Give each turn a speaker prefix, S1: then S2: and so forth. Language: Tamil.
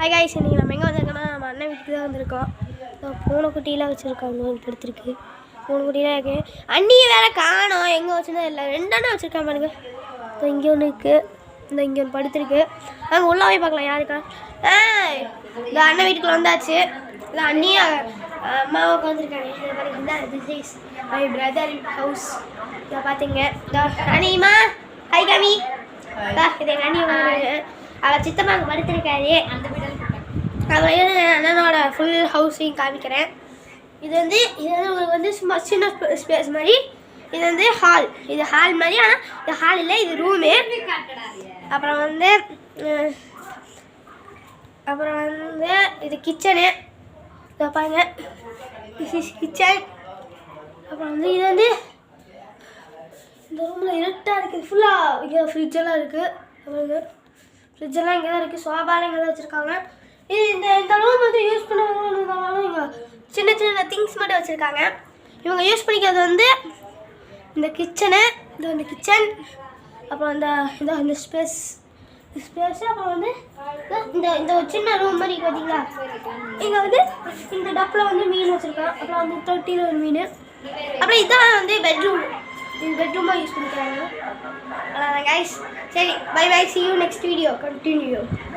S1: ஹாய் காய்ஸ், இன்றைக்கி நம்ம எங்கே வந்திருக்கோன்னா நம்ம அண்ணன் வீட்டுக்கு தான் வந்திருக்கோம். பூனைக்குட்டிலாம் வச்சுருக்காங்க, படுத்துருக்கு. பூனைக்குட்டிலாம் இருக்குது. அண்ணியை வேறு காணோம், எங்கே வச்சுருந்தா இல்லை. 2 அண்ணன் வச்சுருக்காங்க பாருங்க. இப்போ இங்கே ஒன்று இருக்குது, இந்த இங்கே ஒன்று படுத்துருக்கு. நாங்கள் உள்ளே போய் பார்க்கலாம் யாருக்கா. இந்த அண்ணன் வீட்டுக்குள்ள வந்தாச்சு. இல்லை அண்ணியும் அம்மாவும் உட்காந்துருக்காங்க. This is my brother house. இதை பார்த்தீங்க அண்ணிமா ஹை காமி. இது எங்கள் அண்ணி உட்காந்துருக்காங்க. அவள் சித்தம்மாங்க படுத்துருக்காரு. அப்புறம் அண்ணனோட ஃபுல் ஹவுஸையும் காமிக்கிறேன். இது வந்து உங்களுக்கு வந்து சும்மா சின்ன ஸ்பேஸ் மாதிரி. இது வந்து ஹால். இது ஹால் மாதிரி, ஆனால் இது ஹால் இல்லை, இது ரூமு. அப்புறம் வந்து இது கிச்சனு. இதை பாருங்க, திஸ் இஸ் கிச்சன். அப்புறம் வந்து இது வந்து இந்த ரூமில் இருட்டாக இருக்குது. ஃபுல்லாக இங்கே ஃப்ரிட்ஜெல்லாம் இருக்குது. அப்புறம் ஃப்ரிட்ஜெல்லாம் இங்கே தான் இருக்குது. சோபாலாம் இங்கே தான் வச்சுருக்காங்க. இது இந்த ரூம் வந்து யூஸ் பண்ணாலும் இங்கே சின்ன சின்ன திங்ஸ் மட்டும் வச்சுருக்காங்க. இவங்க யூஸ் பண்ணிக்கிறது வந்து இந்த கிச்சனு, இந்த கிச்சன். அப்புறம் இந்த ஸ்பேஸு. அப்புறம் வந்து இந்த ஒரு சின்ன ரூம் மாதிரி பார்த்தீங்களா. இங்கே வந்து இந்த டப்பில் வந்து மீன் வச்சுருக்காங்க. அப்புறம் வந்து தொட்டியில் ஒரு மீன். அப்புறம் இதான் வந்து பெட்ரூம். இது பெட்ரூமாக யூஸ் பண்ணிக்கிறாங்க. அவ்வளோதான் கைஸ். சரி, bye bye, see you next video. Continue.